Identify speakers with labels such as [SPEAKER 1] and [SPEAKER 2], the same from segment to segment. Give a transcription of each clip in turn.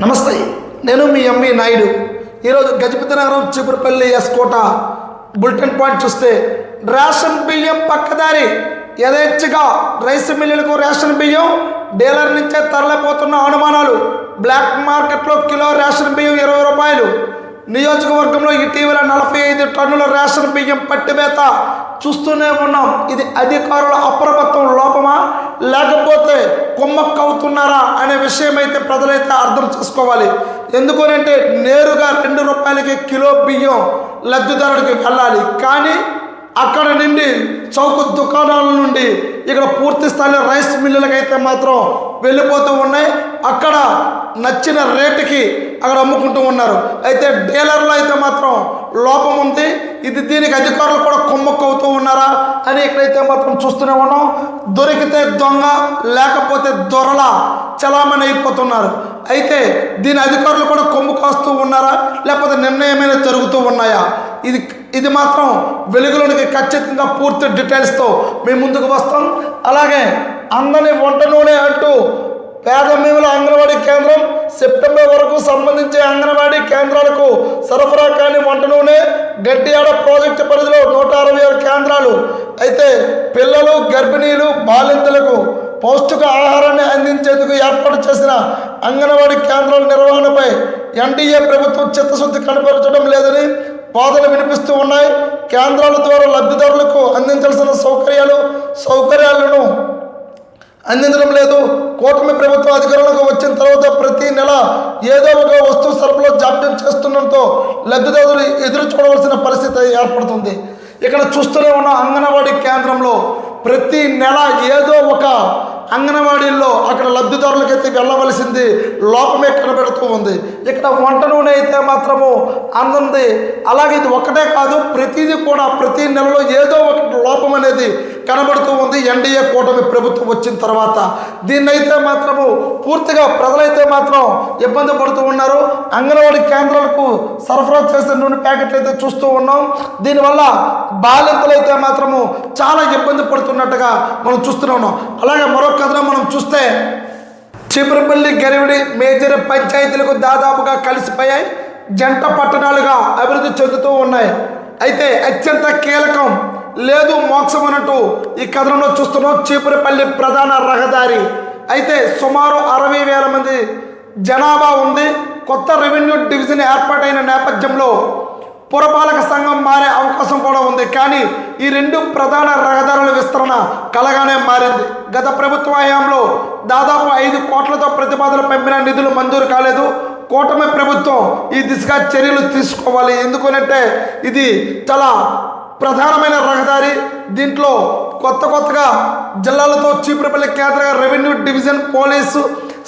[SPEAKER 1] నమస్తే, నేను మీ ఎంవి నాయుడు. ఈరోజు గజపతి నగరం చీపురుపల్లి ఎస్కోట బులెటిన్ పాయింట్ చూస్తే రేషన్ బియ్యం పక్కదారి యథేచ్ఛగా రైస్ మిల్లులకు రేషన్ బియ్యం డీలర్ నుంచే తరలిపోతున్న అనుమానాలు. బ్లాక్ మార్కెట్లో కిలో రేషన్ బియ్యం 20 రూపాయలు. నియోజకవర్గంలో ఇటీవల 45 టన్నుల రేషన్ బియ్యం పట్టివేత చూస్తూనే ఉన్నాం. ఇది అధికారుల అప్రమత్తం లోపమా లేకపోతే కొమ్మక్కవుతున్నారా అనే విషయం అయితే ప్రజలైతే అర్థం చేసుకోవాలి. ఎందుకనంటే నేరుగా 2 రూపాయలకి కిలో బియ్యం లబ్ధిదారుడికి వెళ్ళాలి. కానీ అక్కడ నుండి చౌక దుకాణాల నుండి ఇక్కడ పూర్తి స్థాయిలో రైస్ మిల్లులకైతే మాత్రం వెళ్ళిపోతూ ఉన్నాయి. అక్కడ నచ్చిన రేటుకి అక్కడ అమ్ముకుంటూ ఉన్నారు. అయితే డీలర్లో అయితే మాత్రం లోపం ఉంది. దీనికి అధికారులు కూడా కొమ్మక్కవుతూ ఉన్నారా అని ఇక్కడైతే మాత్రం చూస్తూనే ఉన్నాం. దొరికితే దొంగ లేకపోతే దొరల చలామణి అయిపోతున్నారు. అయితే దీని అధికారులు కూడా కొమ్ము కాస్తూ ఉన్నారా లేకపోతే నిర్ణయమైనా జరుగుతూ ఉన్నాయా? ఇది మాత్రం వెలుగులోనికి ఖచ్చితంగా పూర్తి డీటెయిల్స్తో మేము ముందుకు వస్తాం. అలాగే అందని వంట నూనె అంటూ పేద మహిళల అంగన్వాడీ కేంద్రం సెప్టెంబర్ వరకు సంబంధించి అంగన్వాడీ కేంద్రాలకు సరఫరా కాని వంట నూనె గడ్డియాడ ప్రాజెక్టు పరిధిలో 166 కేంద్రాలు. అయితే పిల్లలు, గర్భిణీలు, బాలింతలకు పౌష్టిక ఆహారాన్ని అందించేందుకు ఏర్పాటు చేసిన అంగన్వాడీ కేంద్రాల నిర్వహణపై ఎన్డీఏ ప్రభుత్వం చిత్తశుద్ధి కనబరచడం లేదని వాదనలు వినిపిస్తూ ఉన్నాయి. కేంద్రాల ద్వారా లబ్ధిదారులకు అందించాల్సిన సౌకర్యాలను అందించడం లేదు. కూటమి ప్రభుత్వం అధికారంలోకి వచ్చిన తర్వాత ప్రతి నెల ఏదో ఒక వస్తువు సరఫరాలో జాప్యం చేస్తుండటంతో లబ్ధిదారులు ఎదురు చూడవలసిన పరిస్థితి ఏర్పడుతుంది. ఇక్కడ చూస్తూనే ఉన్న అంగన్వాడీ కేంద్రంలో ప్రతి నెల ఏదో ఒక అంగన్వాడీల్లో అక్కడ లబ్ధిదారులకైతే వెళ్ళవలసింది లోపమే కనబడుతూ ఉంది. ఇక్కడ వంట నూనె అయితే మాత్రము అందంది. అలాగే ఇది ఒకటే కాదు, ప్రతిదీ కూడా ప్రతి నెలలో ఏదో ఒక లోపం అనేది కనబడుతూ ఉంది. ఎన్డీఏ కూటమి ప్రభుత్వం వచ్చిన తర్వాత దీన్నైతే మాత్రము పూర్తిగా ప్రజలైతే మాత్రం ఇబ్బంది పడుతూ ఉన్నారు. అంగన్వాడీ కేంద్రాలకు సరఫరా చేసే నూనె ప్యాకెట్లు అయితే చూస్తూ ఉన్నాం. దీనివల్ల బాలింతలు అయితే మాత్రము చాలా ఇబ్బంది పడుతున్నట్టుగా మనం చూస్తూనే ఉన్నాం. అలాగే మరొక కథనం మనం చూస్తే చీపురుపల్లి, గరివిడి మేజర్ పంచాయతీలకు దాదాపుగా కలిసిపోయాయి. జంట పట్టణాలుగా అభివృద్ధి చెందుతూ ఉన్నాయి. అయితే అత్యంత కీలకం లేదు మోక్షం అన్నట్టు ఈ కథనంలో చూస్తున్నాం. చీపురుపల్లి ప్రధాన రహదారి అయితే సుమారు 60,000 మంది జనాభా ఉంది. కొత్త రెవెన్యూ డివిజన్ ఏర్పాటైన నేపథ్యంలో పురపాలక సంఘం మారే అవకాశం కూడా ఉంది. కానీ ఈ 2 ప్రధాన రహదారుల విస్తరణ కలగానే మారింది. గత ప్రభుత్వ హయాంలో దాదాపు 5 కోట్లతో ప్రతిపాదన పంపిన నిధులు మంజూరు కాలేదు. కూటమి ప్రభుత్వం ఈ దిశగా చర్యలు తీసుకోవాలి. ఎందుకంటే ఇది చాలా ప్రధానమైన రహదారి. దీంట్లో కొత్తగా జిల్లాలతో చీపురుపల్లి కేంద్రంగా revenue division, police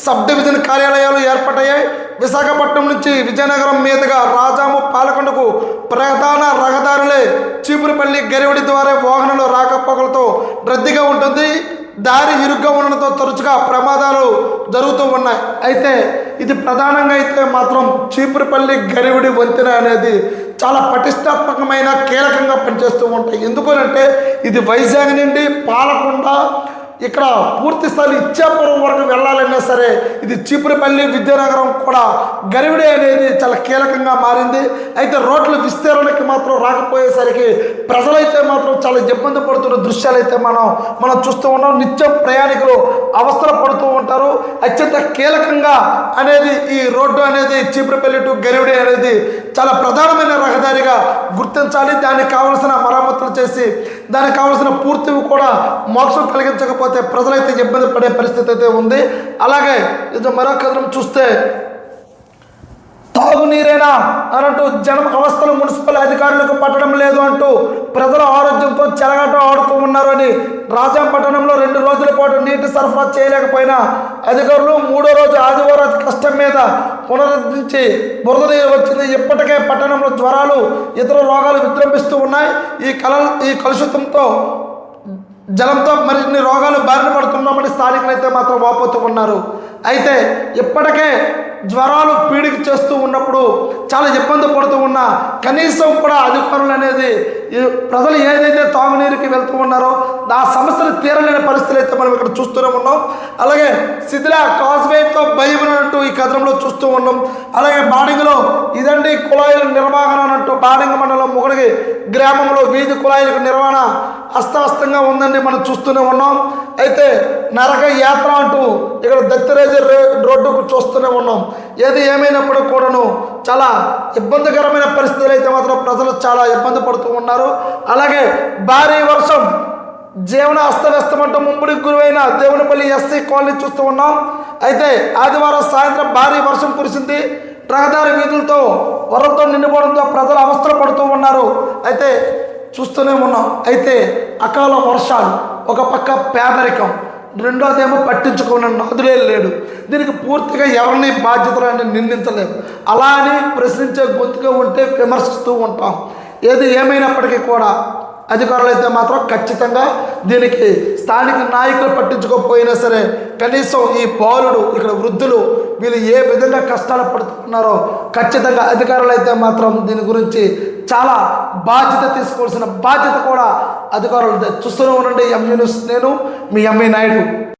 [SPEAKER 1] sub division కార్యాలయాలు ఏర్పాటయ్యాయి. విశాఖపట్నం నుంచి విజయనగరం మీదుగా రాజాము, పాలకొండకు ప్రధాన రహదారులే చీపురుపల్లి, గరివిడి ద్వారా వాహనాలు రాకపోకలతో రద్దీగా ఉంటుంది. దారి ఇరుగ్గా ఉండడంతో తరచుగా ప్రమాదాలు జరుగుతూ ఉన్నాయి. అయితే ఇది ప్రధానంగా అయితే మాత్రం చీపురుపల్లి, గరివిడి వంతెన అనేది చాలా పటిష్టాత్మకమైన కీలకంగా పనిచేస్తూ ఉంటాయి. ఎందుకనంటే ఇది వైజాగ్ నుండి పాలకొండ ఇక్కడ పూర్తి స్థాయి ఇచ్చాపురం వరకు వెళ్ళాలన్నా సరే ఇది చీపురుపల్లి, విద్యానగరం కూడా గరివిడి అనేది చాలా కీలకంగా మారింది. అయితే రోడ్ల విస్తరణకి మాత్రం రాకపోయేసరికి ప్రజలైతే మాత్రం చాలా ఇబ్బంది పడుతున్న దృశ్యాలు అయితే మనం చూస్తూ ఉన్నాం. నిత్యం ప్రయాణికులు అవస్థలు పడుతూ ఉంటారు. అత్యంత కీలకంగా అనేది ఈ రోడ్డు అనేది చీపురుపల్లి టు గరివిడి అనేది చాలా ప్రధానమైన రహదారిగా గుర్తించాలి. దానికి కావలసిన మరమ్మతులు చేసి దానికి కావలసిన పూర్తివి కూడా మోక్షం కలిగించకపోతే ప్రజలైతే ఇబ్బంది పడే పరిస్థితి అయితే ఉంది. అలాగే ఇది మరో కథనం చూస్తే తాగునీరేనా అనంటూ జనం అవస్థలు మున్సిపల్ అధికారులకు పట్టడం లేదు అంటూ ప్రజల ఆరోగ్యంతో చెలగాటం ఆడుతూ ఉన్నారు అని రాజాం పట్టణంలో 2 రోజుల పాటు నీటి సరఫరా చేయలేకపోయినా అధికారులు 3వ రోజు ఆదివారం కష్టం మీద పునరుద్ధరించి బురద నీరు వచ్చింది. ఇప్పటికే పట్టణంలో జ్వరాలు, ఇతర రోగాలు విజృంభిస్తూ ఉన్నాయి. ఈ కలుషితంతో జలంతో మరిన్ని రోగాలు బారిన పడుతున్నామని స్థానికులు అయితే మాత్రం వాపోతూ ఉన్నారు. అయితే ఇప్పటికే జ్వరాలు పీడిక చేస్తూ ఉన్నప్పుడు చాలా ఇబ్బంది పడుతూ ఉన్నా కనీసం కూడా అధికారులు అనేది ప్రజలు ఏదైతే తాగునీరుకి వెళ్తూ ఉన్నారో ఆ సమస్యలు తీరలేని పరిస్థితులు అయితే మనం ఇక్కడ చూస్తూనే ఉన్నాం. అలాగే శిథిల కాజ్వేతో భయం అంటూ ఈ కథనంలో చూస్తూ ఉన్నాం. అలాగే బాడింగలో ఇదండి కుళాయిల నిర్వహణ అన్నట్టు బాడింగ మండలం ముగడిగి గ్రామంలో వీధి కుళాయిలకు నిర్వహణ అస్తవ్యస్తంగా ఉందండి, మనం చూస్తూనే ఉన్నాం. అయితే నరక యాత్ర అంటూ ఇక్కడ దత్తిరేజ రోడ్డుకు చూస్తూనే ఉన్నాం. ఏది ఏమైనప్పుడు కూడాను చాలా ఇబ్బందికరమైన పరిస్థితులు అయితే మాత్రం ప్రజలు చాలా ఇబ్బంది పడుతూ ఉన్నారు. అలాగే భారీ వర్షం జీవన అస్తవ్యస్తమంటూ ముంపుడికి గురువైన దేవునిపల్లి ఎస్సీ కాలనీ చూస్తూ ఉన్నాం. అయితే ఆదివారం సాయంత్రం భారీ వర్షం కురిసింది. రహదారి వీధులతో వరదతో నిండిపోవడంతో ప్రజలు అవస్థలు పడుతూ ఉన్నారు. అయితే చూస్తూనే ఉన్నాం. అయితే అకాల వర్షాలు, ఒక పక్క పేదరికం, రెండోదేమో పట్టించుకున్న నాదులే లేడు. దీనికి పూర్తిగా ఎవరిని బాధ్యతలని నిందించలేము. అలా అని ప్రశ్నించే గొంతుగా ఉంటే విమర్శిస్తూ ఉంటాం. ఏది ఏమైనప్పటికీ కూడా అధికారులు అయితే మాత్రం ఖచ్చితంగా దీనికి స్థానిక నాయకులు పట్టించుకోకపోయినా సరే కనీసం ఈ బాలుడు, ఇక్కడ వృద్ధులు వీళ్ళు ఏ విధంగా కష్టాలు పడుతున్నారో ఖచ్చితంగా అధికారులు అయితే మాత్రం దీని గురించి చాలా బాధ్యత తీసుకోవాల్సిన బాధ్యత కూడా అధికారులు చూస్తూనే ఉండండి. ఎంఈ న్యూస్, నేను మీ ఎంఈ నాయుడు.